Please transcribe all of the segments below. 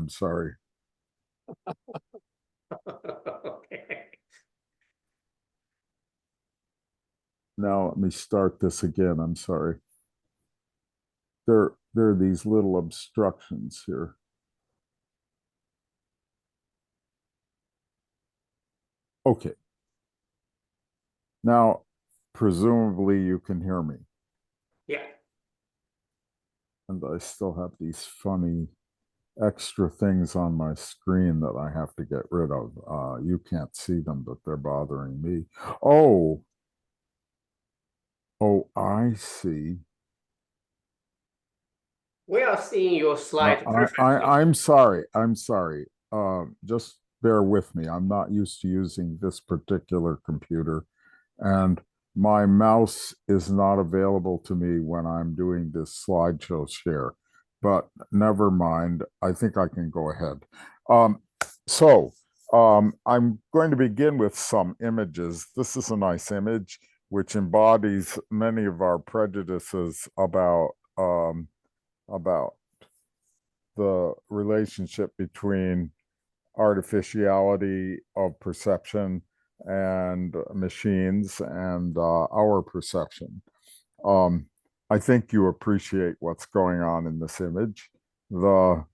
I'm sorry. Okay. Now let me start this again. I'm sorry. There are these little obstructions here. Okay. Now, presumably you can hear me. Yeah. And I still have these funny extra things on my screen that I have to get rid of. You can't see them, but they're bothering me. Oh, I see. We are seeing your slide perfectly. I'm sorry. I'm sorry. Just bear with me. I'm not used to using this particular computer, and my mouse is not available to me when I'm doing this slideshow share. But never mind. I think I can go ahead. Um, so I'm going to begin with some images. This is a nice image which embodies many of our prejudices about the relationship between artificiality of perception and machines and our perception. Um, I think you appreciate what's going on in this image. The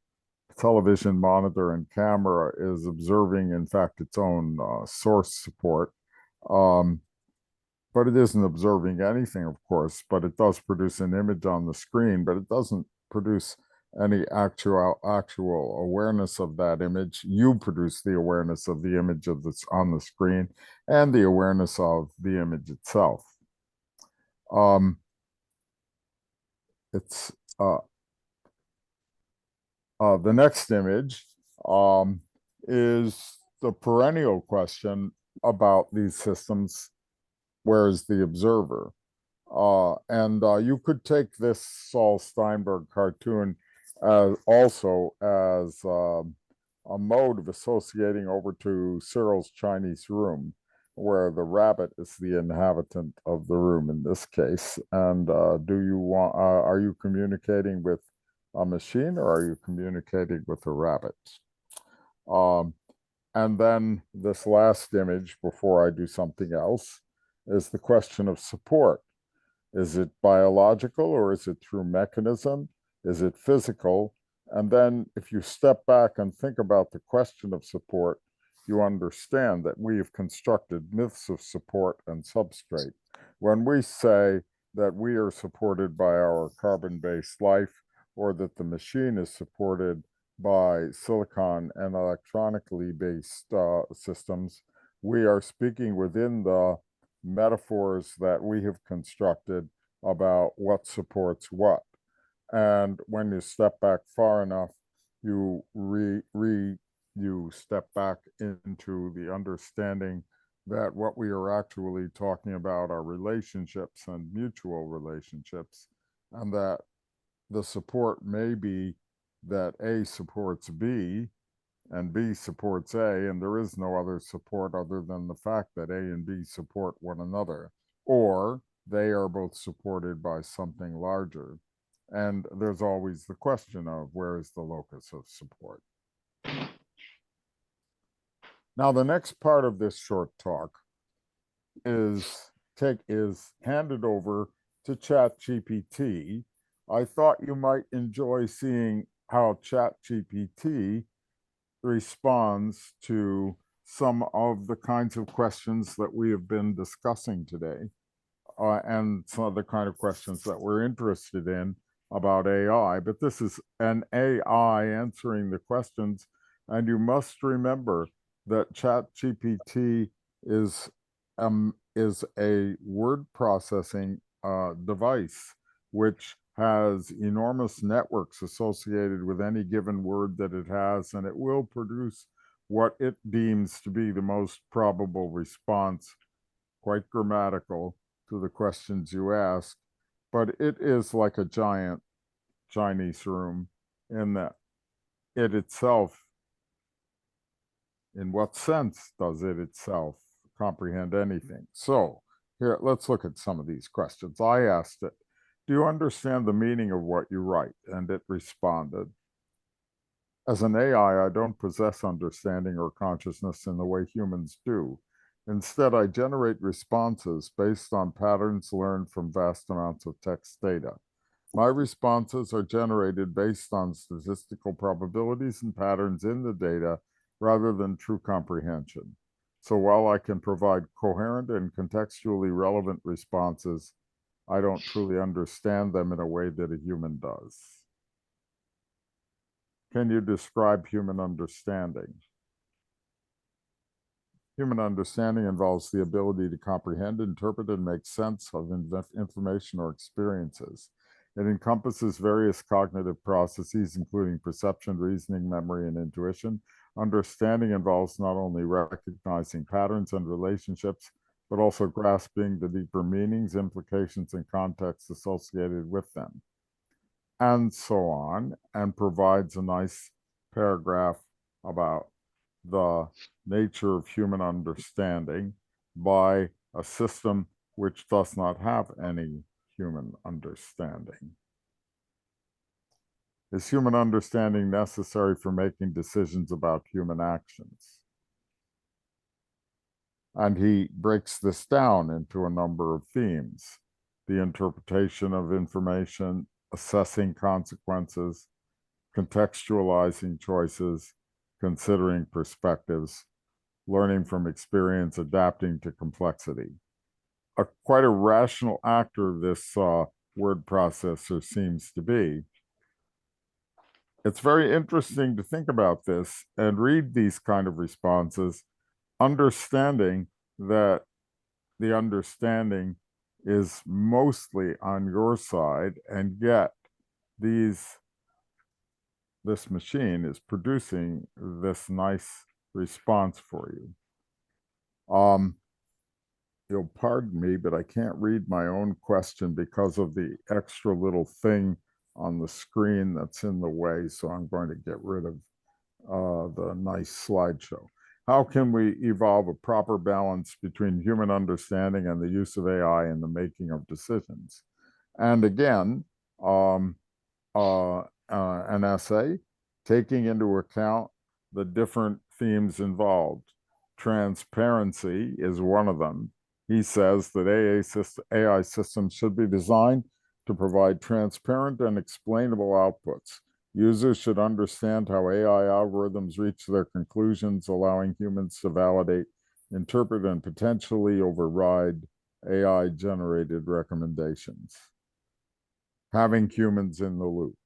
television monitor and camera is observing, in fact, its own source support. Um, but it isn't observing anything, of course, but it does produce an image on the screen, but it doesn't produce any actual awareness of that image. You produce the awareness of the image of this on the screen and the awareness of the image itself. Um, it's the next image is the perennial question about these systems. Where is the observer? And you could take this Saul Steinberg cartoon also as a mode of associating over to Cyril's Chinese room, where the rabbit is the inhabitant of the room in this case. And are you communicating with a machine or are you communicating with a rabbit? Um, and then this last image before I do something else is the question of support. Is it biological or is it through mechanism? Is it physical? And then if you step back and think about the question of support, you understand that we have constructed myths of support and substrate. When we say that we are supported by our carbon-based life or that the machine is supported by silicon and electronically based systems, we are speaking within the metaphors that we have constructed about what supports what. And when you step back far enough, you you step back into the understanding that what we are actually talking about are relationships and mutual relationships, and that the support may be that A supports B and B supports A, and there is no other support other than the fact that A and B support one another, or they are both supported by something larger. And there's always the question of where is the locus of support. Now, the next part of this short talk is handed over to ChatGPT. I thought you might enjoy seeing how ChatGPT responds to some of the kinds of questions that we have been discussing today, and some of the kind of questions that we're interested in about AI. But this is an AI answering the questions, and you must remember that ChatGPT is a word processing device which has enormous networks associated with any given word that it has, and it will produce what it deems to be the most probable response, quite grammatical, to the questions you ask. But it is like a giant Chinese room in that it itself, in what sense does it itself comprehend anything? So here, let's look at some of these questions. I asked it, do you understand the meaning of what you write? And it responded. As an AI, I don't possess understanding or consciousness in the way humans do. Instead, I generate responses based on patterns learned from vast amounts of text data. My responses are generated based on statistical probabilities and patterns in the data rather than true comprehension. So while I can provide coherent and contextually relevant responses, I don't truly understand them in a way that a human does. Can you describe human understanding? Human understanding involves the ability to comprehend, interpret, and make sense of information or experiences. It encompasses various cognitive processes, including perception, reasoning, memory, and intuition. Understanding involves not only recognizing patterns and relationships, but also grasping the deeper meanings, implications, and contexts associated with them, and so on, and provides a nice paragraph about the nature of human understanding by a system which does not have any human understanding. Is human understanding necessary for making decisions about human actions? And he breaks this down into a number of themes: the interpretation of information, assessing consequences, contextualizing choices, considering perspectives, learning from experience, adapting to complexity. Quite a rational actor this word processor seems to be. It's very interesting to think about this and read these kind of responses, understanding that the understanding is mostly on your side, and yet this machine is producing this nice response for you. You'll pardon me, but I can't read my own question because of the extra little thing on the screen that's in the way, so I'm going to get rid of the nice slideshow. How can we evolve a proper balance between human understanding and the use of AI in the making of decisions? And again, an essay taking into account the different themes involved. Transparency is one of them. He says that AI systems should be designed to provide transparent and explainable outputs. Users should understand how AI algorithms reach their conclusions, allowing humans to validate, interpret, and potentially override AI-generated recommendations. Having humans in the loop.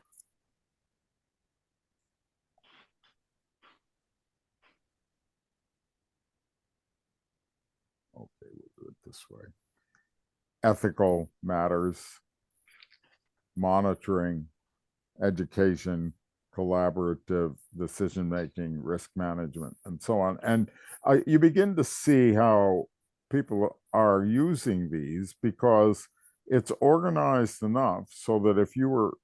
Okay, we'll do it this way. Ethical matters, monitoring, education, collaborative decision-making, risk management, and so on. And you begin to see how people are using these, because it's organized enough so that if you were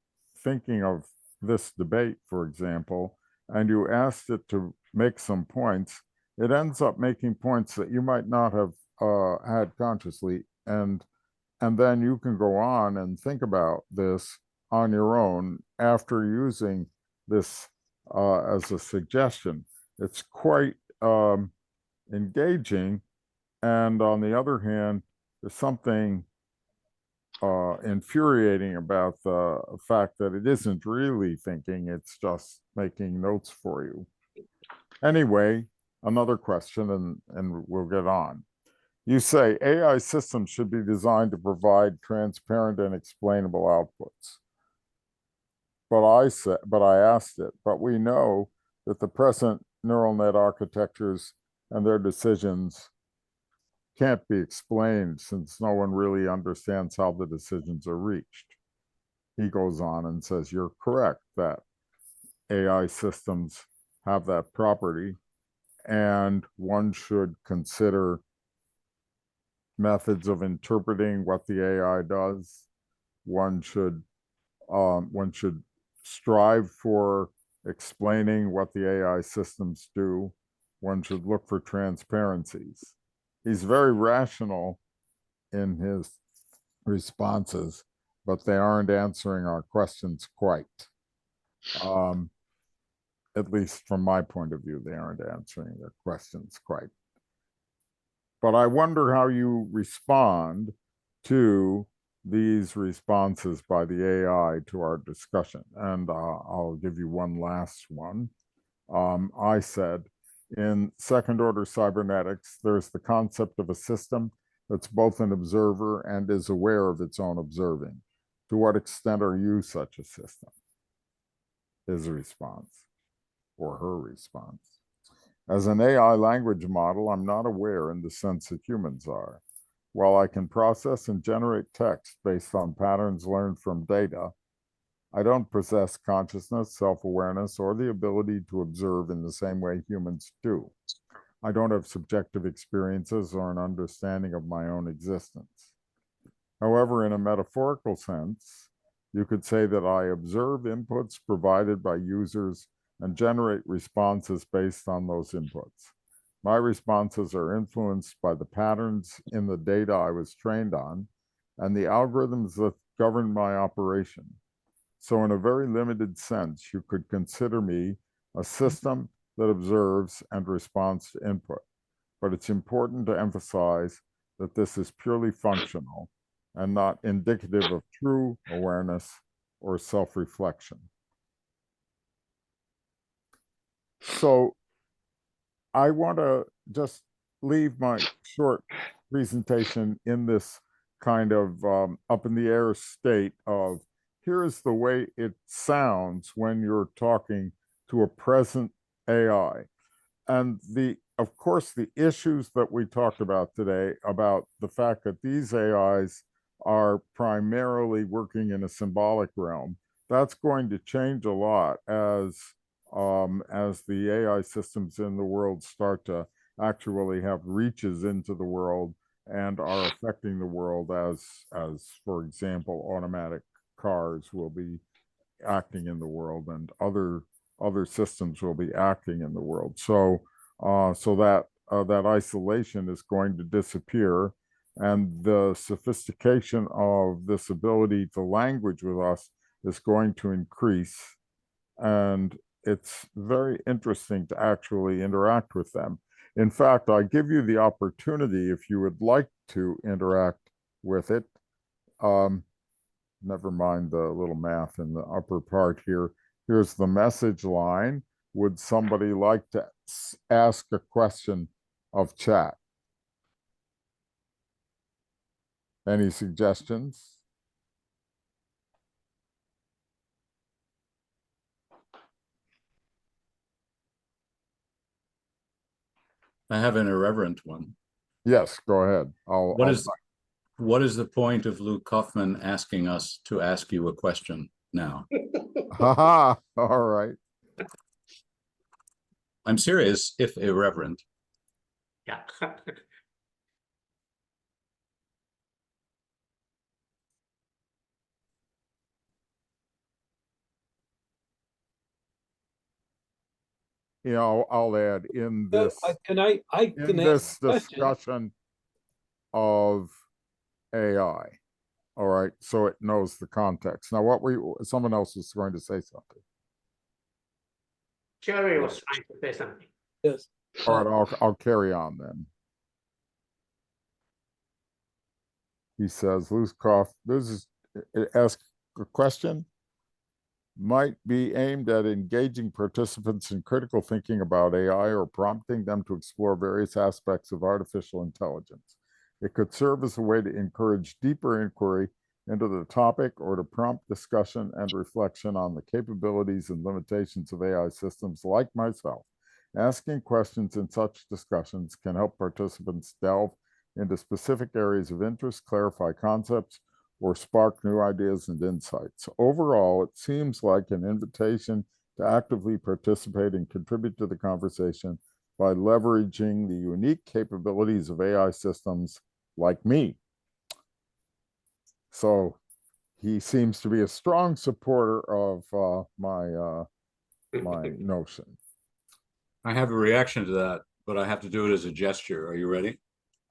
thinking of this debate, for example, and you asked it to make some points, it ends up making points that you might not have had consciously, and then you can go on and think about this on your own after using this as a suggestion. It's quite engaging, and on the other hand, there's something infuriating about the fact that it isn't really thinking, it's just making notes for you. Anyway, another question, and we'll get on. You say AI systems should be designed to provide transparent and explainable outputs. But I asked it, but we know that the present neural net architectures and their decisions can't be explained, since no one really understands how the decisions are reached. He goes on and says, you're correct that AI systems have that property, and one should consider methods of interpreting what the AI does. One should strive for explaining what the AI systems do. One should look for transparencies. He's very rational in his responses, but they aren't answering our questions quite. at least from my point of view, they aren't answering their questions quite. But I wonder how you respond to these responses by the AI to our discussion. And I'll give you one last one. I said, in second order cybernetics, there's the concept of a system that's both an observer and is aware of its own observing. To what extent are you such a system? His response, or her response. As an AI language model, I'm not aware in the sense that humans are. While I can process and generate text based on patterns learned from data, I don't possess consciousness, self-awareness, or the ability to observe in the same way humans do. I don't have subjective experiences or an understanding of my own existence. However, in a metaphorical sense, you could say that I observe inputs provided by users and generate responses based on those inputs. My responses are influenced by the patterns in the data I was trained on and the algorithms that govern my operation. So in a very limited sense, you could consider me a system that observes and responds to input. But it's important to emphasize that this is purely functional and not indicative of true awareness or self-reflection. So I want to just leave my short presentation in this kind of up in the air state of here's the way it sounds when you're talking to a present AI. And of course, the issues that we talked about today about the fact that these AIs are primarily working in a symbolic realm, that's going to change a lot as the AI systems in the world start to actually have reaches into the world and are affecting the world as for example, automatic cars will be acting in the world and other systems will be acting in the world. So that isolation is going to disappear, and the sophistication of this ability to language with us is going to increase. And it's very interesting to actually interact with them. In fact, I give you the opportunity if you would like to interact with it. Never mind the little math in the upper part here. Here's the message line. Would somebody like to ask a question of chat? Any suggestions? I have an irreverent one. Yes, go ahead. What is the point of Luke Kauffman asking us to ask you a question now? Haha, all right. I'm serious, if irreverent. Yeah. You know, I'll add in this can this ask a question. discussion of AI. All right, so it knows the context. Now, someone else was going to say something. Jerry was trying to say something. Yes. All right, I'll carry on then. He says, ask a question might be aimed at engaging participants in critical thinking about AI or prompting them to explore various aspects of artificial intelligence. It could serve as a way to encourage deeper inquiry into the topic or to prompt discussion and reflection on the capabilities and limitations of AI systems like myself. Asking questions in such discussions can help participants delve into specific areas of interest, clarify concepts, or spark new ideas and insights. Overall, it seems like an invitation to actively participate and contribute to the conversation by leveraging the unique capabilities of AI systems like me. So he seems to be a strong supporter of my notion. I have a reaction to that, but I have to do it as a gesture. Are you ready?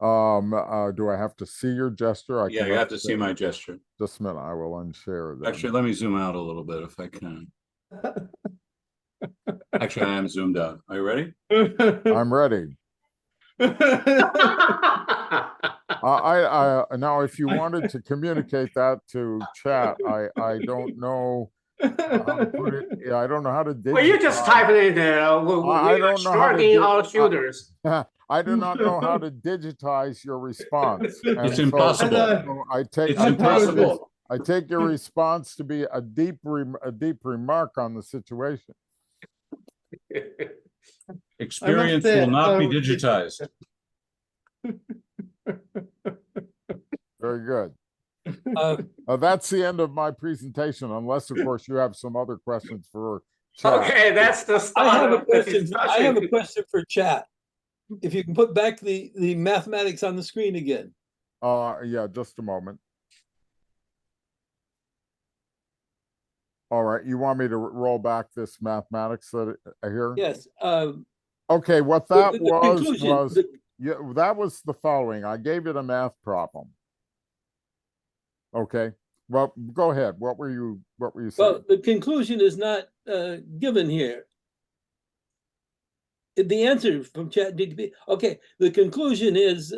Do I have to see your gesture? Yeah, you have to see my gesture. Just a minute, I will unshare that. Actually, let me zoom out a little bit if I can. Actually, I am zoomed out. Are you ready? I'm ready. Now, if you wanted to communicate that to chat, I don't know how to put it. Yeah, I don't know how to Well, you just digitize. type it in there. I We are don't know how to shorting do- our shoulders. I do not know how to digitize your response. And It's so- impossible. so It's I impossible. I take your response to be a deep remark on the situation. Experience say, will not be um, digitized. Very good. Uh, That's the end of my presentation, unless, of course, you have some other questions for chat. Okay, that's the I start have a of the question. I have a discussion. question for chat. If you can put back the mathematics on the screen again. Yeah, just a moment. All right, you want me to roll back this mathematics that here? Yes. Okay, what that the conclusion, was, yeah, that was the following. I gave it a math problem. Okay, well, go ahead. What were you saying? well, the conclusion is not given here. The answer from ChatGPT. Okay, the conclusion is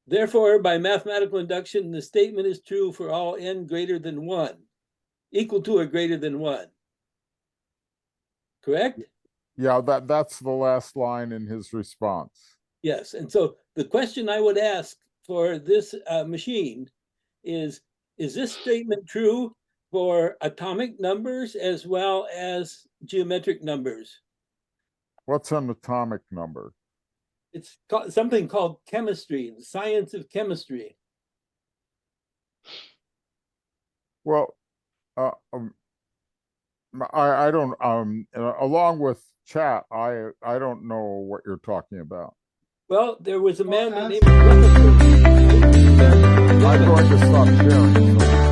therefore, by mathematical induction, the statement is true for all n greater than 1, equal to or greater than 1. Correct? Yeah, that's the last line in his response. Yes. And so the question I would ask for this machine is this statement true for atomic numbers as well as geometric numbers? What's an atomic number? It's something called chemistry, the science of chemistry. Well, I don't, along with chat, I don't know what you're talking about. Well, there was a man Well, named Rutherford. I'm going to stop sharing. So